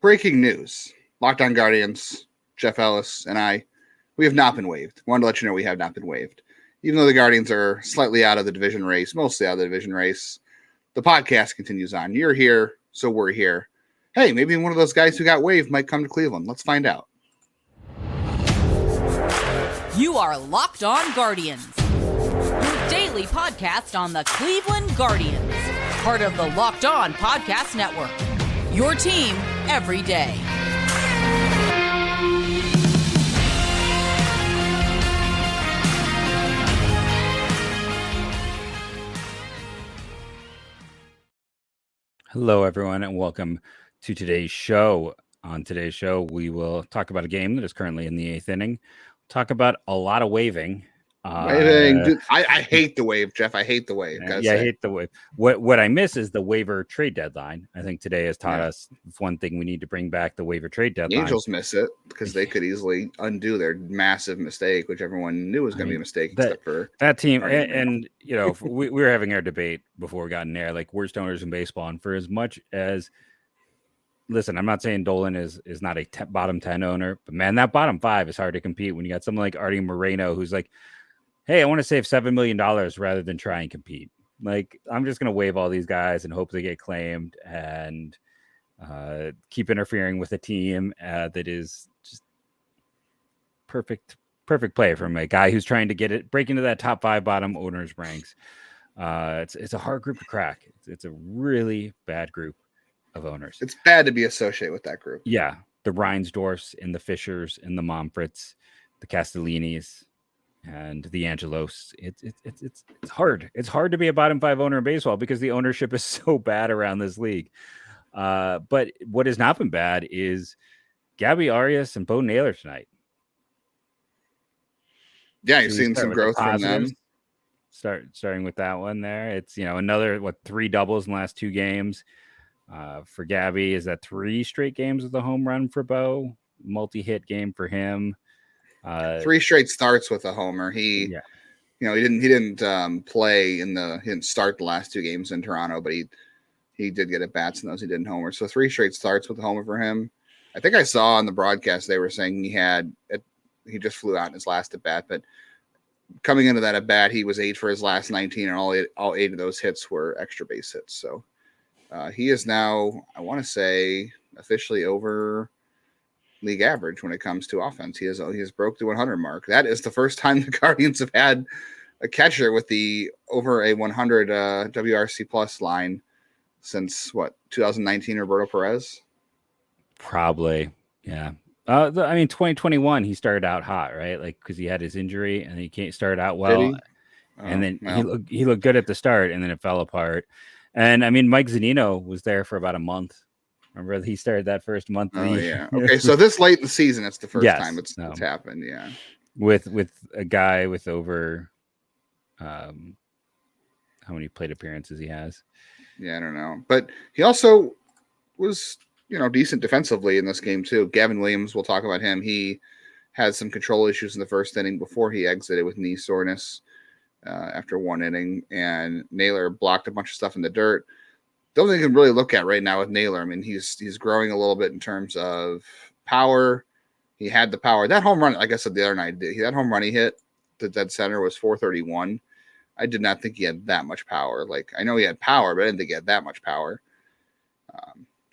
Breaking news. Locked On Guardians, Jeff Ellis, and I, we have not been waived. Wanted to let you know we have not been waived. Even though the Guardians are slightly out of the division race, mostly out of the division race, the podcast continues on. You're here, so we're here. Hey, maybe one of those guys who got waived might come to Cleveland. Let's find out. You are Locked On Guardians, your daily podcast on the Cleveland Guardians, part of the Locked On Podcast Network, your team every day. Hello, everyone, and welcome to today's show. On today's show, we will talk about a game that is currently in the 8th inning. Talk about a lot of waving. Dude, I hate the wave, Jeff. I hate the wave. I hate the wave. What I miss is the waiver trade deadline. I think today has taught us one thing: we need to bring back the waiver trade deadline. The Angels miss it because they could easily undo their massive mistake, which everyone knew was going to be a mistake, except for that team. And you know, we were having our debate before we got in there, like worst owners in baseball. And for as much as, listen, I'm not saying Dolan is not a bottom 10 owner, but man, that bottom 5 is hard to compete when you got someone like Artie Moreno, who's like, hey, I want to save $7 million rather than try and compete. Like, I'm just going to waive all these guys and hope they get claimed and keep interfering with a team that is just perfect play from a guy who's trying to break into that top 5 bottom owners ranks. It's a hard group to crack. It's a really bad group of owners. It's bad to be associated with that group. Yeah, the Reinsdorfs and the Fishers and the Monforts, the Castellinis, and the Angelos. It's hard. It's hard to be a bottom 5 owner in baseball because the ownership is so bad around this league. But what has not been bad is Gabby Arias and Bo Naylor tonight. Yeah, you've seen some growth from them. Starting with that one there. It's, another 3 doubles in the last 2 games. For Gabby, is that 3 straight games with a home run for Bo? Multi-hit game for him. 3 straight starts with a homer. He didn't play he didn't start the last 2 games in Toronto, but he did get at bats in those. He didn't homer. So 3 straight starts with a homer for him. I think I saw on the broadcast they were saying he just flew out in his last at bat, but coming into that at bat, he was 8 for his last 19, and all 8 of those hits were extra base hits. So he is now, I want to say, officially over league average when it comes to offense. He has broke the 100 mark. That is the first time the Guardians have had a catcher with the over a 100 WRC plus line since 2019 Roberto Perez. Probably, yeah. 2021 he started out hot, right? Like because he had his injury and he can't start out well, and then he looked good at the start and then it fell apart. And I mean, Mike Zunino was there for about a month. Remember he started that first month. Okay. So this late in the season, it's the first time it's happened. Yeah. With a guy with over, how many plate appearances he has? Yeah, I don't know, but he also was, decent defensively in this game too. Gavin Williams, we'll talk about him. He had some control issues in the first inning before he exited with knee soreness after 1 inning, and Naylor blocked a bunch of stuff in the dirt. The only thing you can really look at right now with Naylor, I mean, he's growing a little bit in terms of power. He had the power. That home run, like I said the other night, that home run he hit to dead center was 431. I did not think he had that much power. Like, I know he had power, but I didn't think he had that much power.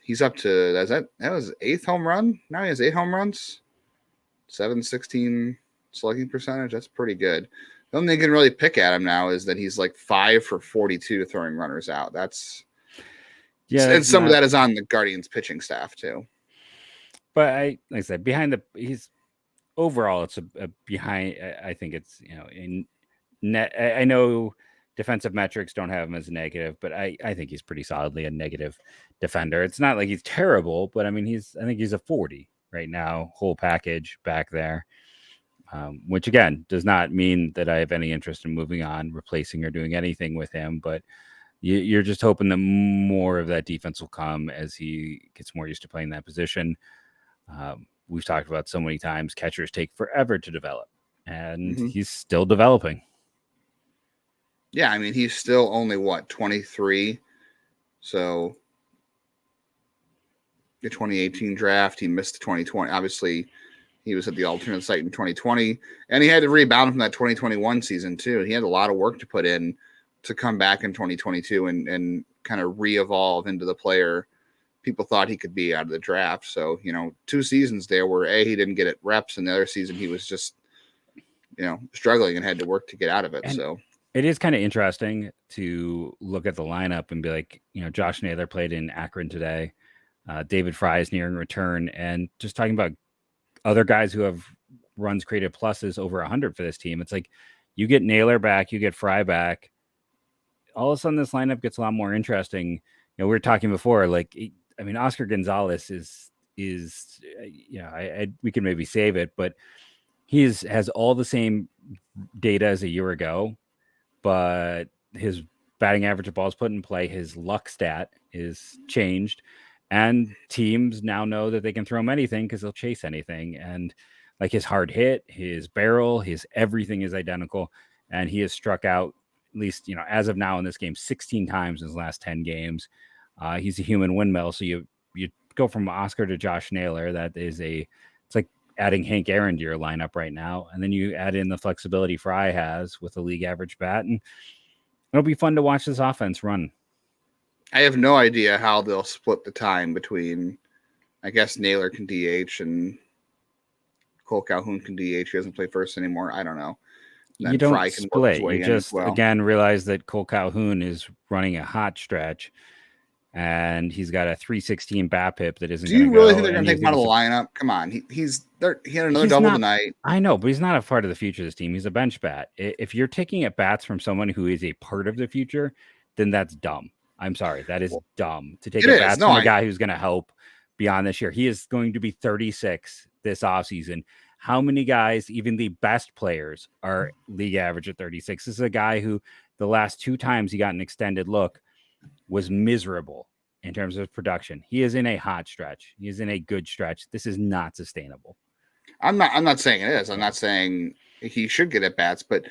He's up to, that was 8th home run. Now he has 8 home runs, 716 slugging percentage. That's pretty good. The only thing you can really pick at him now is that he's like 5 for 42 throwing runners out. And some of that is on the Guardians pitching staff too. But like I said, he's overall, it's a behind. I think it's, in net. I know defensive metrics don't have him as a negative, but I think he's pretty solidly a negative defender. It's not like he's terrible, but I mean, I think he's a 40 right now, whole package back there. Which again does not mean that I have any interest in moving on, replacing or doing anything with him, but you're just hoping that more of that defense will come as he gets more used to playing that position. We've talked about so many times, catchers take forever to develop, and he's still developing. Yeah, I mean, he's still only 23. So the 2018 draft. He missed the 2020. Obviously, he was at the alternate site in 2020, and he had to rebound from that 2021 season too. He had a lot of work to put in to come back in 2022 and kind of re-evolve into the player people thought he could be out of the draft. So, 2 seasons there where he didn't get it reps, and the other season he was just, struggling and had to work to get out of it. And so it is kind of interesting to look at the lineup and be like, Josh Naylor played in Akron today. David Fry is nearing return, and just talking about other guys who have runs created pluses over 100 for this team. It's like you get Naylor back, you get Fry back. All of a sudden, this lineup gets a lot more interesting. We were talking before, Oscar Gonzalez is we can maybe save it, but has all the same data as a year ago, but his batting average of balls put in play, his luck stat is changed. And teams now know that they can throw him anything because they'll chase anything. And like his hard hit, his barrel, his everything is identical. And he has struck out, at least, as of now in this game, 16 times in his last 10 games. He's a human windmill. So you go from Oscar to Josh Naylor. It's like adding Hank Aaron to your lineup right now. And then you add in the flexibility Fry has with a league average bat. And it'll be fun to watch this offense run. I have no idea how they'll split the time between, I guess Naylor can DH and Cole Calhoun can DH. He doesn't play first anymore. I don't know. You don't split. You just, again, realize that Cole Calhoun is running a hot stretch, and he's got a 316 BABIP that isn't. Do you really think they're going to take him out of the lineup? Come on, he had another double tonight. I know, but he's not a part of the future of this team. He's a bench bat. If you're taking at bats from someone who is a part of the future, then that's dumb. I'm sorry, that is dumb to take at bats from a guy who's going to help beyond this year. He is going to be 36 this offseason. How many guys, even the best players, are league average at 36? This is a guy who the last 2 times he got an extended look was miserable in terms of production. He is in a hot stretch. He is in a good stretch. This is not sustainable. I'm not saying it is. I'm not saying he should get at bats, but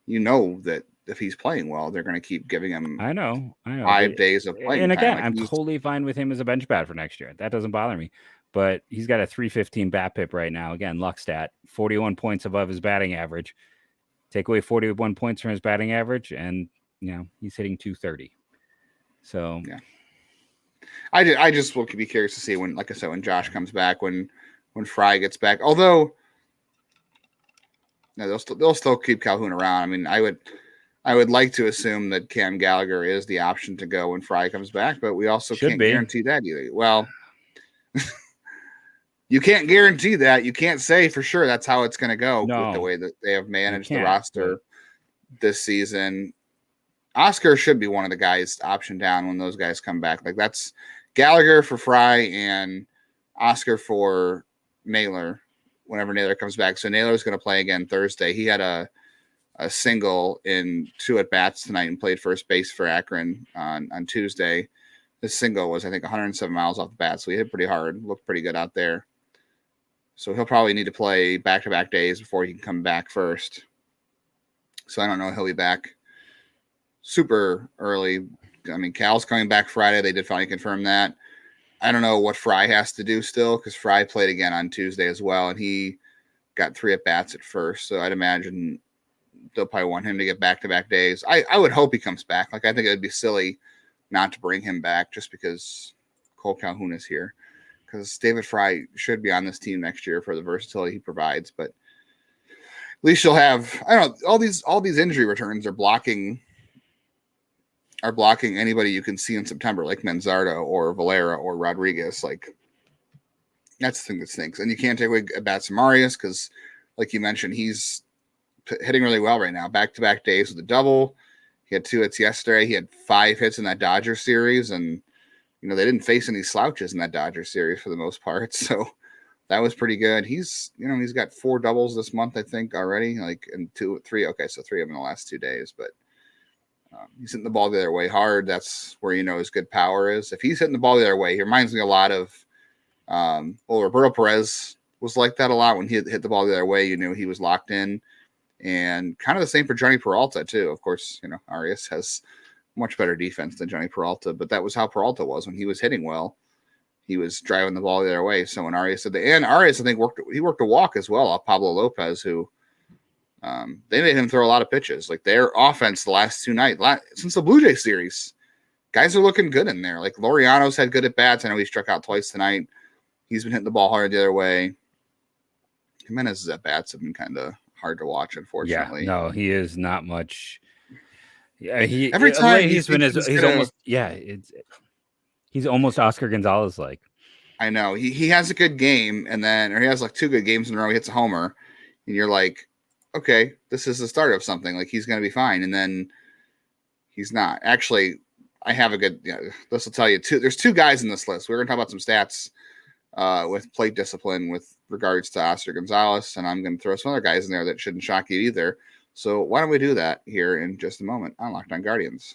that if he's playing well, they're going to keep giving him. I know 5 days of playing. And again, time. I'm totally fine with him as a bench bat for next year. That doesn't bother me. But he's got a 315 BABIP right now. Again, luck stat, 41 points above his batting average. Take away 41 points from his batting average, and he's hitting 230. So yeah, I just will be curious to see when, like I said, when Josh comes back, when Fry gets back. Although, they'll still keep Calhoun around. I mean, I would like to assume that Cam Gallagher is the option to go when Fry comes back, but we also can't guarantee that either. Well, you can't guarantee that. You can't say for sure that's how it's going to go with the way that they have managed the roster this season. Oscar should be one of the guys option down when those guys come back. Like, that's Gallagher for Fry and Oscar for Naylor whenever Naylor comes back. So Naylor's going to play again Thursday. He had a single in 2 at-bats tonight and played first base for Akron on Tuesday. His single was, I think, 107 miles off the bat, so he hit pretty hard, looked pretty good out there. So he'll probably need to play back-to-back days before he can come back first. So I don't know. He'll be back super early. I mean, Cal's coming back Friday. They did finally confirm that. I don't know what Fry has to do still, because Fry played again on Tuesday as well, and he got 3 at-bats at first. So I'd imagine they'll probably want him to get back-to-back days. I would hope he comes back. Like, I think it would be silly not to bring him back just because Cole Calhoun is here. Because David Fry should be on this team next year for the versatility he provides. But at least you'll have, I don't know, all these injury returns are blocking anybody you can see in September, like Manzardo or Valera or Rodriguez. Like, that's the thing that stinks. And you can't take away at-bats from Arias because, like you mentioned, he's hitting really well right now. Back-to-back days with a double. He had 2 hits yesterday. He had 5 hits in that Dodgers series, and they didn't face any slouches in that Dodgers series for the most part. So that was pretty good. He's got 4 doubles this month, I think, already. Like, and 3. Okay, so 3 of them in the last 2 days. But he's hitting the ball the other way hard. That's where his good power is. If he's hitting the ball the other way, he reminds me a lot of Roberto Perez was like that a lot. When he hit the ball the other way, you knew he was locked in. And kind of the same for Johnny Peralta, too. Of course, Arias has much better defense than Johnny Peralta, but that was how Peralta was when he was hitting well. he was driving the ball the other way. So when Arias said that, and Arias, I think worked a walk as well off Pablo Lopez, who they made him throw a lot of pitches. Like their offense the last two nights, since the Blue Jay series, guys are looking good in there. Like Laureano's had good at bats. I know he struck out twice tonight. He's been hitting the ball hard the other way. Jimenez's at bats have been kind of hard to watch, unfortunately. Yeah, no, he is not much. Yeah, every time he's almost Oscar Gonzalez like. I know he has a good game, or he has like two good games in a row. He hits a homer, and you're like, okay, this is the start of something. Like he's going to be fine, and then he's not. Actually, I have a good. This will tell you too. There's two guys in this list. We're going to talk about some stats with plate discipline with regards to Oscar Gonzalez, and I'm going to throw some other guys in there that shouldn't shock you either. So why don't we do that here in just a moment on Locked On Guardians?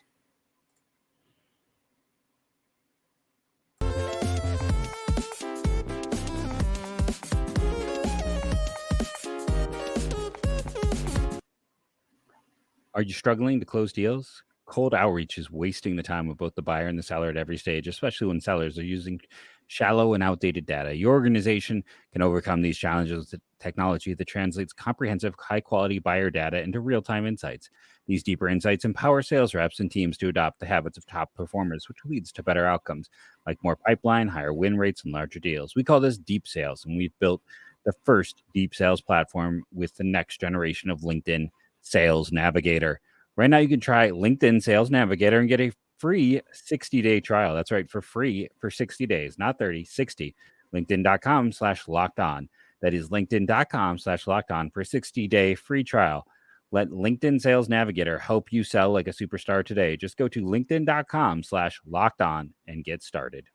Are you struggling to close deals? Cold outreach is wasting the time of both the buyer and the seller at every stage, especially when sellers are using shallow and outdated data. Your organization can overcome these challenges with technology that translates comprehensive, high-quality buyer data into real-time insights. These deeper insights empower sales reps and teams to adopt the habits of top performers, which leads to better outcomes, like more pipeline, higher win rates, and larger deals. We call this deep sales, and we've built the first deep sales platform with the next generation of LinkedIn Sales Navigator. Right now, you can try LinkedIn Sales Navigator and get a free 60-day trial. That's right, for free for 60 days, not 30, 60. LinkedIn.com/locked-on. That is LinkedIn.com/locked-on for a 60-day free trial. Let LinkedIn Sales Navigator help you sell like a superstar today. Just go to LinkedIn.com/locked-on and get started.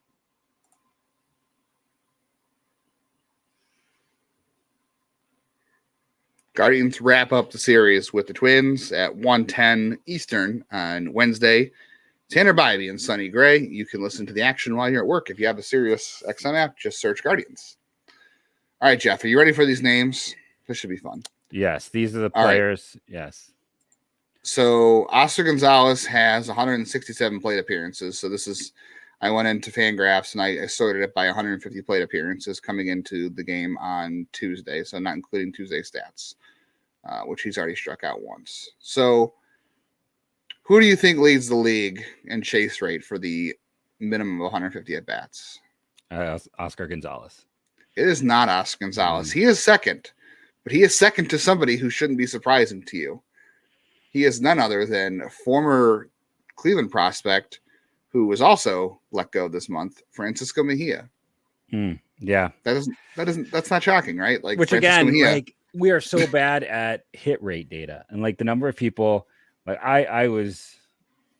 Guardians wrap up the series with the Twins at 1:10 Eastern on Wednesday. Tanner Bybee and Sonny Gray. You can listen to the action while you're at work. If you have a Sirius XM app, just search Guardians. All right, Jeff, are you ready for these names? This should be fun. Yes, these are the players. Right. Yes. So Oscar Gonzalez has 167 plate appearances. So I went into FanGraphs and I sorted it by 150 plate appearances coming into the game on Tuesday. So not including Tuesday stats, which he's already struck out once. So who do you think leads the league in chase rate for the minimum of 150 at bats? Oscar Gonzalez. It is not Oscar Gonzalez. He is second, but he is second to somebody who shouldn't be surprising to you. He is none other than a former Cleveland prospect who was also let go this month, Francisco Mejia. Yeah, that's not shocking, right? Like, which Francisco again, Mejia, like we are so bad at hit rate data, and like the number of people, like I've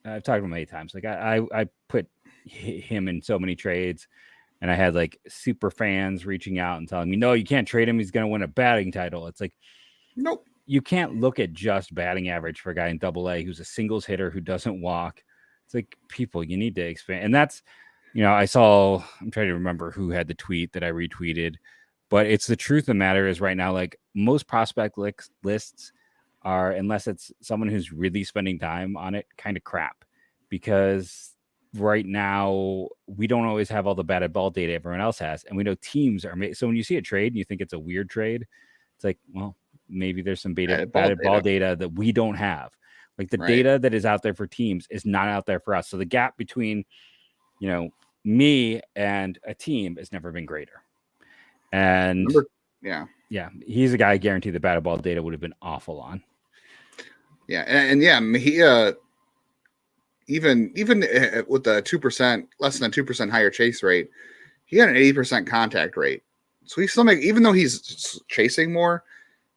talked about many times. Like I put him in so many trades, and I had like super fans reaching out and telling me, no, you can't trade him. He's going to win a batting title. It's like, nope. You can't look at just batting average for a guy in Double-A who's a singles hitter who doesn't walk. It's like, people, you need to expand. And that's, I'm trying to remember who had the tweet that I retweeted, but it's the truth of the matter is right now, like most prospect lists are, unless it's someone who's really spending time on it, kind of crap, because right now we don't always have all the batted ball data everyone else has. And we know teams are made. So when you see a trade and you think it's a weird trade, it's like, well, maybe there's some batted ball data that we don't have. Like the data that is out there for teams is not out there for us. So the gap between, me and a team has never been greater. And he's a guy I guarantee the batted ball data would have been awful on. Yeah. And he, even with the 2%, less than 2% higher chase rate, he had an 80% contact rate. So he's still even though he's chasing more,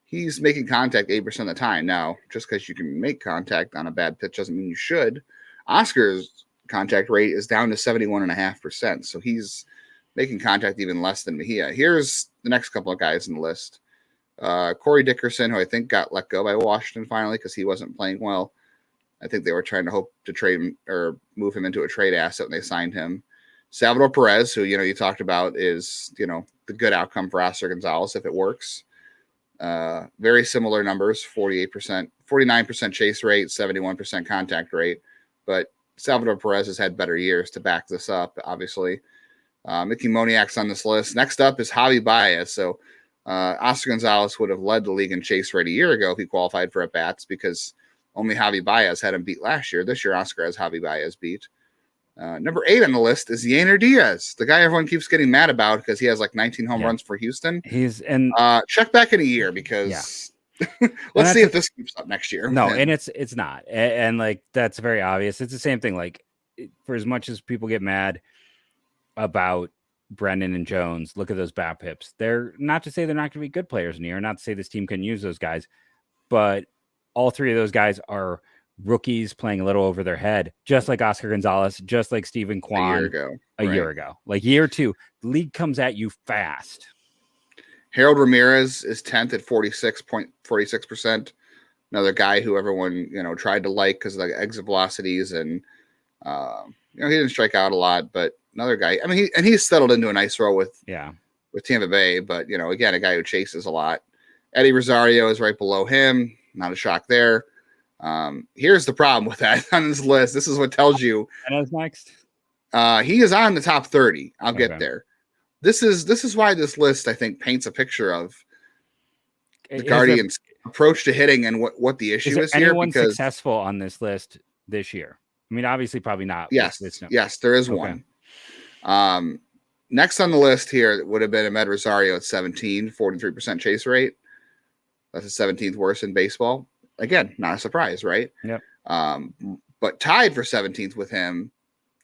he's making contact 8% of the time. Now, just because you can make contact on a bad pitch doesn't mean you should. Oscar's contact rate is down to 71.5%. So he's making contact even less than Mejia. Here's the next couple of guys in the list. Corey Dickerson, who I think got let go by Washington finally because he wasn't playing well. I think they were trying to hope to trade him or move him into a trade asset when they signed him. Salvador Perez, who, you talked about, is, the good outcome for Oscar Gonzalez if it works. Very similar numbers, 49% chase rate, 71% contact rate. But Salvador Perez has had better years to back this up, obviously. Mickey Moniak's on this list. Next up is Javi Baez. So Oscar Gonzalez would have led the league in chase rate a year ago if he qualified for at-bats because only Javi Baez had him beat last year. This year, Oscar has Javi Baez beat. Number 8 on the list is Yainer Diaz, the guy everyone keeps getting mad about because he has like 19 home runs for Houston. Check back in a year because let's see if this keeps up next year. No, and it's not. And like that's very obvious. It's the same thing. Like for as much as people get mad about Brennan and Jones, look at those BAPIPs. They're not to say they're not going to be good players in here, not to say this team can use those guys, but all three of those guys are rookies playing a little over their head, just like Oscar Gonzalez, just like Stephen Kwan a year ago. Like year 2, the league comes at you fast. Harold Ramirez is 10th at 46%. Another guy who everyone, tried to like because of the exit velocities and, he didn't strike out a lot, but another guy, I mean, he's settled into a nice role with Tampa Bay, but again, a guy who chases a lot. Eddie Rosario is right below him. Not a shock there. Here's the problem with that on this list. This is what tells you. And who's next? He is on the top 30. I'll get there. This is why this list, I think, paints a picture of the Guardians' approach to hitting and what the issue is here. Anyone successful on this list this year? I mean, obviously, probably not. Yes, there is one. Next on the list here would have been Ahmed Rosario at 17, 43% chase rate. That's the 17th worst in baseball. Again, not a surprise, right? Yep. But tied for 17th with him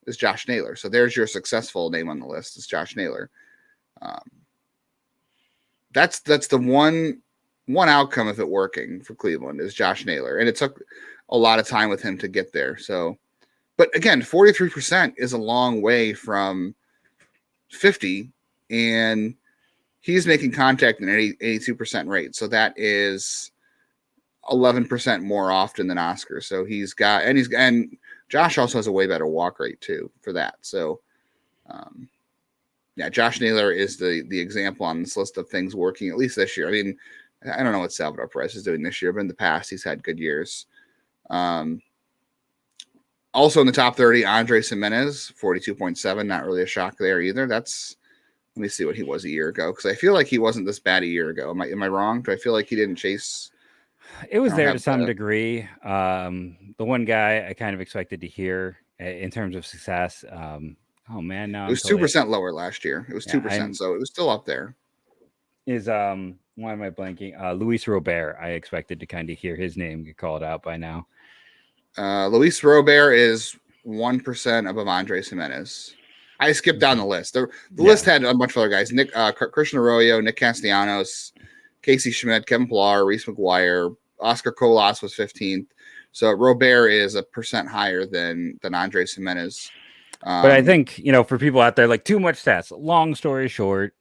is Josh Naylor. So there's your successful name on the list. It's Josh Naylor. That's the one outcome of it working for Cleveland is Josh Naylor, and it took a lot of time with him to get there. So, but again, 43% is a long way from 50, and he's making contact at an 82% rate. So that is 11% more often than Oscar. So he's got, and Josh also has a way better walk rate too for that. So, Josh Naylor is the example on this list of things working, at least this year. I mean, I don't know what Salvador Perez is doing this year, but in the past, he's had good years. Also in the top 30, Andres Gimenez, 42.7. Not really a shock there either. Let me see what he was a year ago, because I feel like he wasn't this bad a year ago. Am I wrong? Do I feel like he didn't chase? It was there to some degree. The one guy I kind of expected to hear in terms of success. Oh man, no, it was 2% lower last year. It was 2%, so it was still up there. Is why am I blanking? Luis Robert. I expected to kind of hear his name get called out by now. Luis Robert is 1% above Andres Gimenez. I skipped down the list. The list had a bunch of other guys: Christian Arroyo, Nick Castellanos, Casey Schmidt, Kevin Pillar, Reese McGuire, Oscar Colas was 15th. So Robert is 1% higher than Andres Gimenez. But I think, for people out there, like too much stats. Long story short,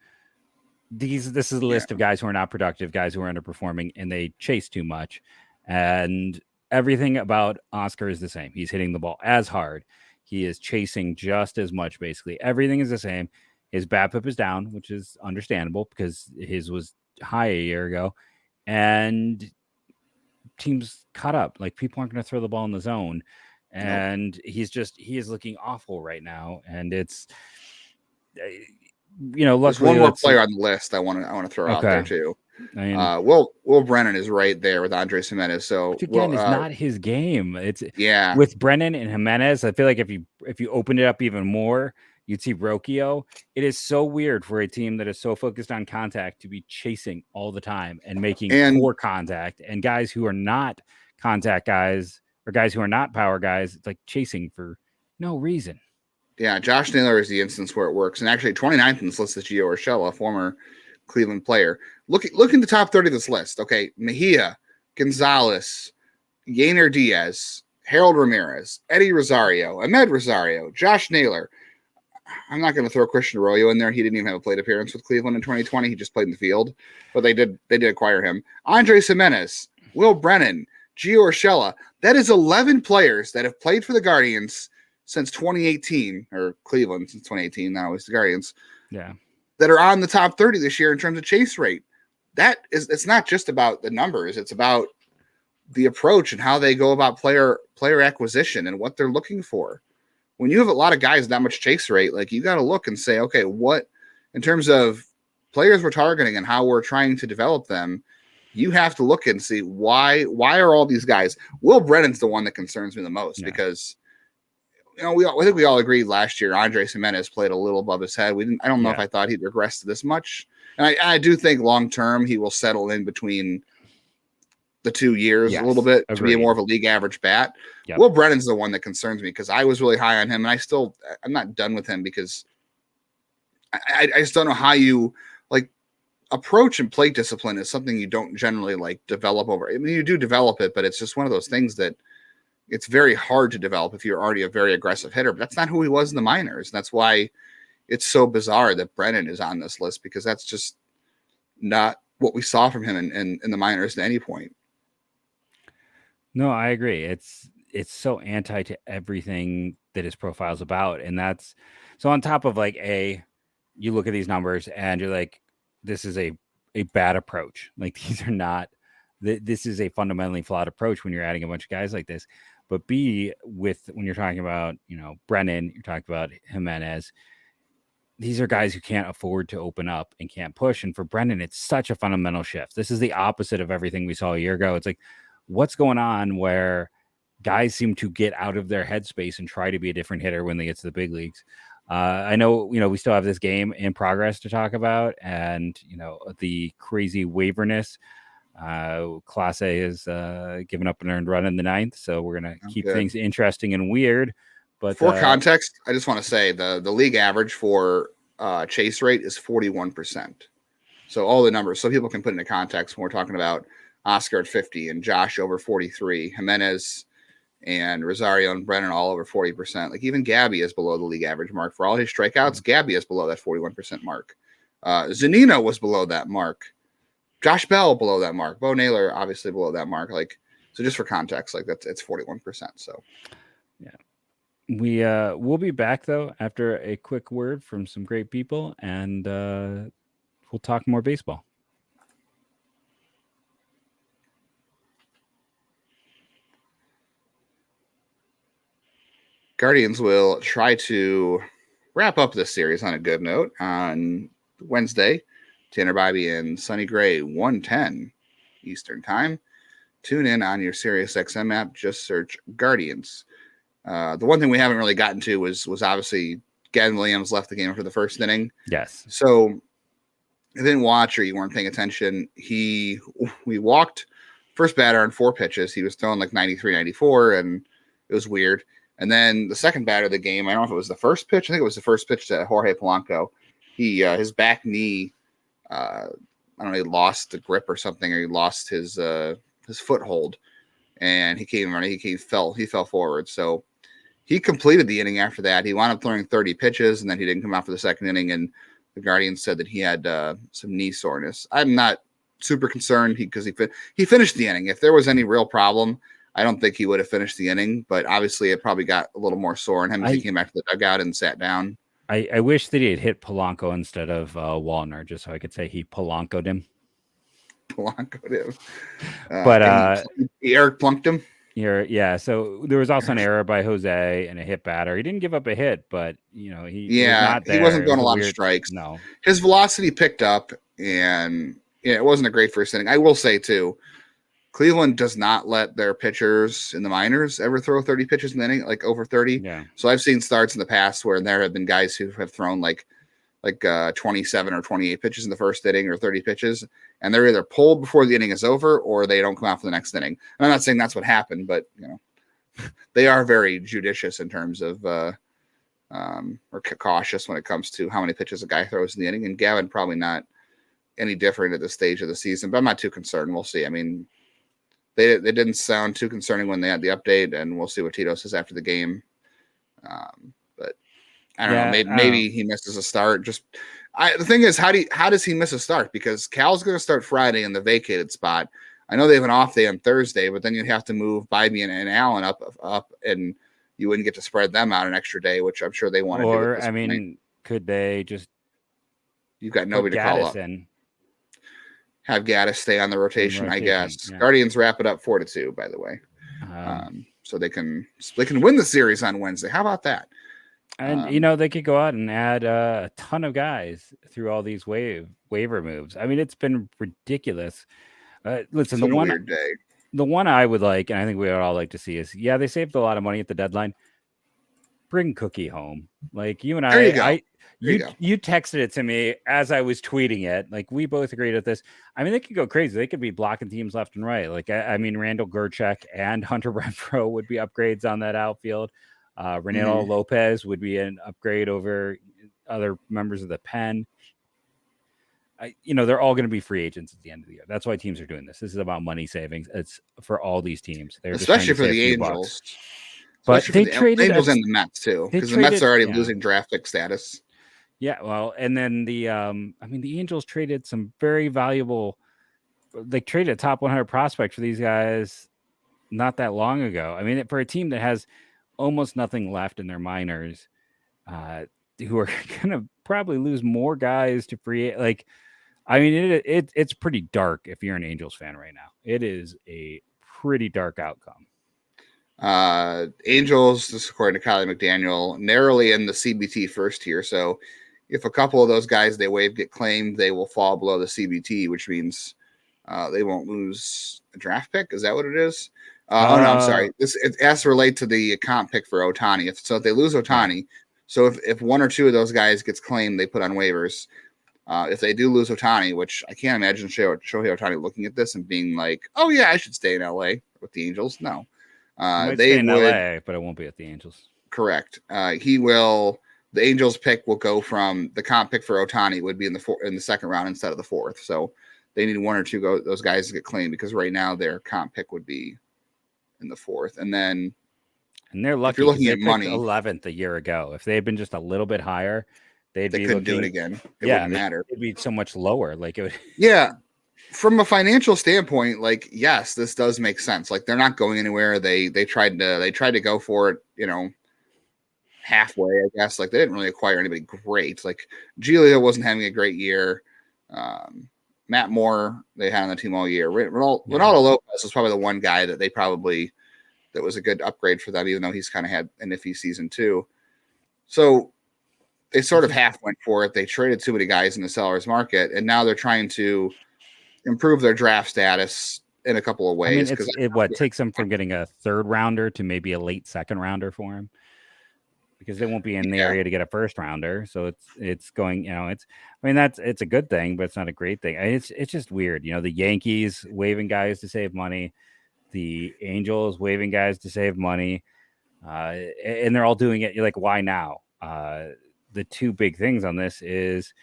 this is a list of guys who are not productive, guys who are underperforming, and they chase too much. And everything about Oscar is the same. He's hitting the ball as hard. He is chasing just as much, basically. Everything is the same. His BAPIP is down, which is understandable because his was high a year ago. And teams caught up. Like, people aren't going to throw the ball in the zone. And he is looking awful right now. And it's, there's one more player on the list I want to throw out there too. I mean, Will Brennan is right there with Andres Gimenez. So which again, it's not his game. It's with Brennan and Gimenez. I feel like if you open it up even more, you'd see Rocchio. It is so weird for a team that is so focused on contact to be chasing all the time and making poor contact, and guys who are not contact guys or guys who are not power guys, it's like chasing for no reason. Yeah, Josh Naylor is the instance where it works. And actually 29th in this list is Gio Urshela, a former Cleveland player. Look in the top 30 of this list. Okay, Mejia, Gonzalez, Yainer Diaz, Harold Ramirez, Eddie Rosario, Ahmed Rosario, Josh Naylor. I'm not going to throw Christian Arroyo in there. He didn't even have a plate appearance with Cleveland in 2020. He just played in the field, but they did acquire him. Andres Gimenez, Will Brennan, Gio Urshela. That is 11 players that have played for the Guardians since 2018, or Cleveland since 2018. Now it's the Guardians. Yeah. That are on the top 30 this year in terms of chase rate. It's not just about the numbers. It's about the approach and how they go about player acquisition and what they're looking for. when you have a lot of guys that much chase rate, like you got to look and say, okay, what in terms of players we're targeting and how we're trying to develop them, you have to look and see why are all these guys. Will Brennan's the one that concerns me the most because I think we all agreed last year Andres Jimenez played a little above his head. I don't know if I thought he'd regressed this much. And I do think long term he will settle in between the 2 years a little bit to be more of a league average bat. Yep. Will Brennan's the one that concerns me because I was really high on him, and I'm not done with him because I just don't know how you like approach and plate discipline is something you don't generally like develop over. I mean, you do develop it, but it's just one of those things that it's very hard to develop if you're already a very aggressive hitter. But that's not who he was in the minors. That's why it's so bizarre that Brennan is on this list because that's just not what we saw from him in the minors at any point. No, I agree. It's so anti to everything that his profile's about. And that's so on top of like you look at these numbers and you're like, this is a bad approach. Like these are not, this is a fundamentally flawed approach when you're adding a bunch of guys like this. But B, when you're talking about, Brennan, you're talking about Jimenez, these are guys who can't afford to open up and can't push. And for Brendan, it's such a fundamental shift. This is the opposite of everything we saw a year ago. It's like, what's going on where guys seem to get out of their headspace and try to be a different hitter when they get to the big leagues? I know, we still have this game in progress to talk about and, the crazy waiverness. Class A is giving up an earned run in the 9th. So we're going to keep things interesting and weird. But for context, I just want to say the league average for chase rate is 41%. So all the numbers, so people can put into context when we're talking about Oscar at 50 and Josh over 43, Jimenez and Rosario and Brennan all over 40%. Like even Gabby is below the league average mark. For all his strikeouts, Gabby is below that 41% mark. Zunino was below that mark. Josh Bell below that mark. Bo Naylor obviously below that mark. Like, so just for context, like it's 41%. So yeah. We'll be back though after a quick word from some great people, and we'll talk more baseball. Guardians will try to wrap up this series on a good note on Wednesday. Tanner Bybee and Sonny Gray, 1:10 Eastern Time. Tune in on your SiriusXM app. Just search Guardians. The one thing we haven't really gotten to was obviously Gavin Williams left the game after the first inning. Yes. So you didn't watch or you weren't paying attention. We walked first batter on 4 pitches. He was throwing like 93, 94, and it was weird. And then the second batter of the game, I don't know if it was the first pitch. I think it was the first pitch to Jorge Polanco. His back knee, I don't know, he lost the grip or something, or he lost his foothold, and he came running. He fell forward. So he completed the inning after that. He wound up throwing 30 pitches, and then he didn't come out for the second inning. And the Guardians said that he had some knee soreness. I'm not super concerned because he finished the inning. If there was any real problem, I don't think he would have finished the inning, but obviously it probably got a little more sore in him as he came back to the dugout and sat down. I wish that he had hit Polanco instead of Wallner, just so I could say he Polanco'd him. Polanco'd him. But he Eric plunked him. Yeah. So there was also an error by Jose and a hit batter. He didn't give up a hit, but he was not there. He wasn't throwing a lot of strikes. No, his velocity picked up, and it wasn't a great first inning. I will say too, Cleveland does not let their pitchers in the minors ever throw 30 pitches in the inning, like over 30. Yeah. So I've seen starts in the past where there have been guys who have thrown like 27 or 28 pitches in the first inning or 30 pitches, and they're either pulled before the inning is over or they don't come out for the next inning. And I'm not saying that's what happened, but they are very judicious in terms of or cautious when it comes to how many pitches a guy throws in the inning. And Gavin probably not any different at this stage of the season, but I'm not too concerned. We'll see. I mean, they didn't sound too concerning when they had the update, and we'll see what Tito says after the game. But I don't know. Maybe he misses a start. The thing is, how does he miss a start? Because Cal's going to start Friday in the vacated spot. I know they have an off day on Thursday, but then you'd have to move Bybee and Allen up, and you wouldn't get to spread them out an extra day, which I'm sure they want to do. Or I mean, could they just? You've got nobody to call up. Have Gaddis stay on the rotation, I guess. Yeah. Guardians wrap it up 4-2, by the way. So they can win the series on Wednesday. How about that? And they could go out and add a ton of guys through all these waiver moves. I mean, it's been ridiculous. Listen, It's been a weird day. The one I would like, and I think we would all like to see is, they saved a lot of money at the deadline. Bring Cookie home. Like you and There you go. You texted it to me as I was tweeting it. Like we both agreed with this. I mean, they could go crazy. They could be blocking teams left and right. Like I mean, Randall Gerchek and Hunter Renfroe would be upgrades on that outfield. Reynaldo Lopez would be an upgrade over other members of the pen. They're all going to be free agents at the end of the year. That's why teams are doing this. This is about money savings. It's for all these teams. They're especially for the Angels. But they traded Angels and the Mets too, because the Mets are already losing draft pick status. Yeah, well, and then the Angels traded some very valuable. They traded a top 100 prospect for these guys not that long ago. I mean, for a team that has almost nothing left in their minors, who are going to probably lose more guys to free. Like, I mean, it's pretty dark if you're an Angels fan right now. It is a pretty dark outcome. Angels, this according to Kylie McDaniel, narrowly in the CBT first tier. So if a couple of those guys they waive get claimed, they will fall below the CBT, which means they won't lose a draft pick. Is that what it is? No, I'm sorry. It has to relate to the comp pick for Ohtani. If they lose Ohtani, so if one or two of those guys gets claimed, they put on waivers. If they do lose Ohtani, which I can't imagine Shohei Ohtani looking at this and being like, "Oh yeah, I should stay in LA with the Angels." No. They stay in LA, but it won't be at the Angels. Correct. He will. The Angels pick will go from the comp pick for Ohtani would be in the second round instead of the fourth. So they need one or two those guys to get claimed because right now their comp pick would be in the fourth, and they're lucky. If you're looking at money, 11th a year ago. If they had been just a little bit higher, they couldn't do it again. It wouldn't matter. It'd be so much lower. Like it would. Yeah. From a financial standpoint, like, yes, this does make sense. Like they're not going anywhere. They tried to go for it, halfway, I guess. Like they didn't really acquire anybody great. Like Giolito wasn't having a great year. Matt Moore, they had on the team all year. Reynaldo Lopez was probably the one guy that that was a good upgrade for them, even though he's kind of had an iffy season too. So they sort of half went for it. They traded too many guys in the sellers market, and now they're trying to improve their draft status in a couple of ways. I mean, it takes them from getting a third rounder to maybe a late second rounder for him, because they won't be in the area to get a first rounder. So it's going, it's a good thing, but it's not a great thing. It's just weird. The Yankees waiving guys to save money, the Angels waiving guys to save money, and they're all doing it. You're like, why now? The two big things on this is,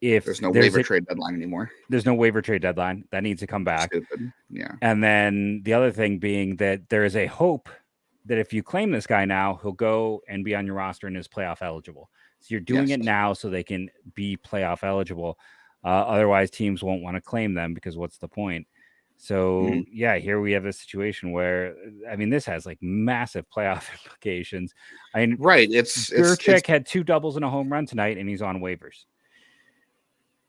if there's no waiver trade deadline anymore. There's no waiver trade deadline. That needs to come back. Stupid. Yeah. And then the other thing being that there is a hope that if you claim this guy now, he'll go and be on your roster and is playoff eligible. So you're doing it now so they can be playoff eligible. Otherwise, teams won't want to claim them because what's the point? So, here we have a situation where, I mean, this has like massive playoff implications. I mean, right. Gerchek had 2 doubles and a home run tonight, and he's on waivers.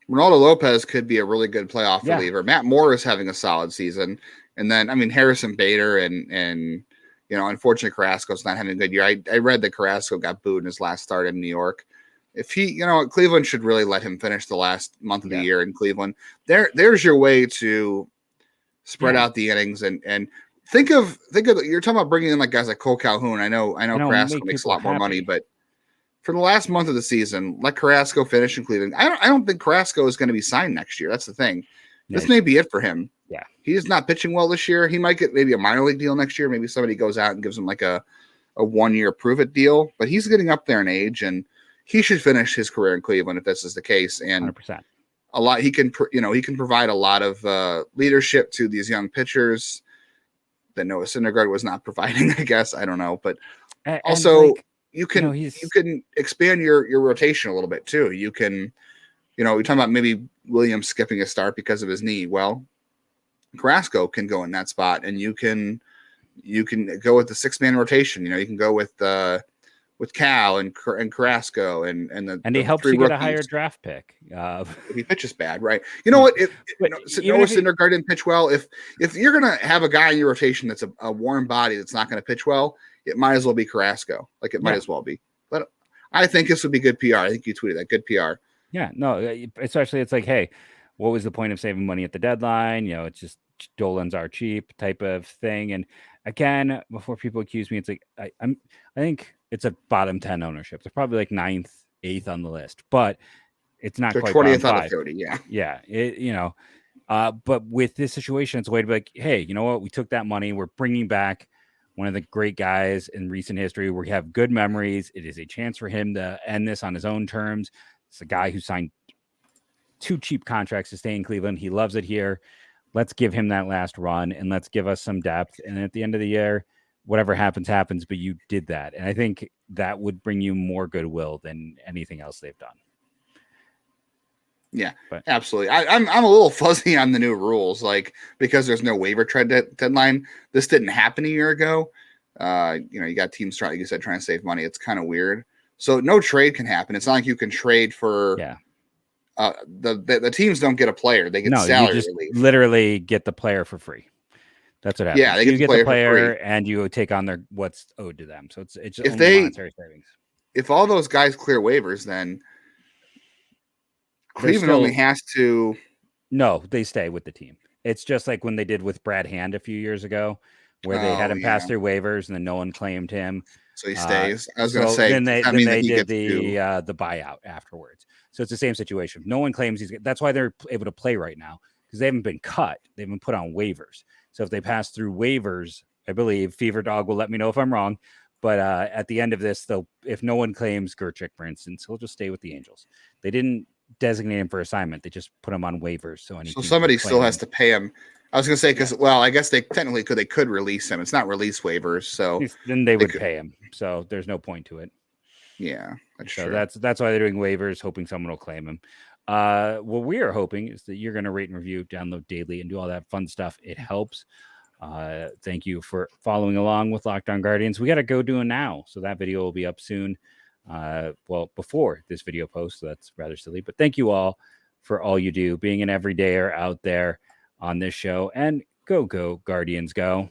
Reynaldo Lopez could be a really good playoff reliever. Matt Moore is having a solid season. And then, I mean, Harrison Bader and unfortunately, Carrasco's not having a good year. I read that Carrasco got booed in his last start in New York. If he, Cleveland should really let him finish the last month of the year in Cleveland. There's your way to spread out the innings and think of you're talking about bringing in like guys like Cole Calhoun. I know Carrasco makes a lot more money, but for the last month of the season, let Carrasco finish in Cleveland. I don't think Carrasco is going to be signed next year. That's the thing. This may be it for him. Yeah. He's not pitching well this year. He might get maybe a minor league deal next year. Maybe somebody goes out and gives him like a 1-year prove-it deal. But he's getting up there in age, and he should finish his career in Cleveland if this is the case. And 100%. A lot he can provide a lot of leadership to these young pitchers that Noah Syndergaard was not providing, I guess. I don't know. But also – you can expand your rotation a little bit too. You can, you're talking about maybe Williams skipping a start because of his knee. Well, Carrasco can go in that spot, and you can go with the 6-man rotation. You can go with Cal and Carrasco and he helps you get a higher draft pick. If he pitches bad, right? You know what? If Noah Syndergaard didn't pitch well, if you're gonna have a guy in your rotation that's a warm body that's not going to pitch well, it might as well be Carrasco. Like it might as well be. I think this would be good PR. I think you tweeted that. Good PR. Yeah, no, especially it's like, hey, what was the point of saving money at the deadline? It's just Dolans are cheap type of thing. And again, before people accuse me, it's like I think it's a bottom 10 ownership. They're probably like 9th, 8th on the list, but it's not They're quite 20th bottom out 5. of 30. Yeah. Yeah. But with this situation, it's a way to be like, hey, you know what? We took that money. We're bringing back one of the great guys in recent history. We have good memories. It is a chance for him to end this on his own terms. It's a guy who signed 2 cheap contracts to stay in Cleveland. He loves it here. Let's give him that last run and let's give us some depth. And at the end of the year, whatever happens, happens. But you did that. And I think that would bring you more goodwill than anything else they've done. Yeah, absolutely. I'm a little fuzzy on the new rules, like because there's no waiver trade deadline. This didn't happen a year ago. You got teams trying to save money. It's kind of weird. So no trade can happen. It's not like you can trade for. Yeah. The teams don't get a player; they get salary you just relief. Literally get the player for free. That's what happens. Yeah, you get the player and you take on what's owed to them. So it's if only monetary savings. If all those guys clear waivers, then Cleveland only has to. No, they stay with the team. It's just like when they did with Brad Hand a few years ago, where they had him pass through waivers and then no one claimed him. So he stays. I was going to say. Then they did the buyout afterwards. So it's the same situation. No one claims that's why they're able to play right now, because they haven't been cut. They've been put on waivers. So if they pass through waivers, I believe Fever Dog will let me know if I'm wrong. But at the end of this, if no one claims Gerchik, for instance, he'll just stay with the Angels. They didn't designate him for assignment. They just put him on waivers. So somebody still has to pay him. I was going to say, because, well, I guess they could release him. It's not release waivers. So then they would pay him. So there's no point to it. Yeah, that's so true. That's why they're doing waivers, hoping someone will claim him. What we are hoping is that you're going to rate and review, download daily, and do all that fun stuff. It helps. Thank you for following along with Locked On Guardians. We got to go do it now. So that video will be up soon. Before this video post, so that's rather silly, but thank you all for all you do, being an everydayer out there on this show, and go Guardians, go.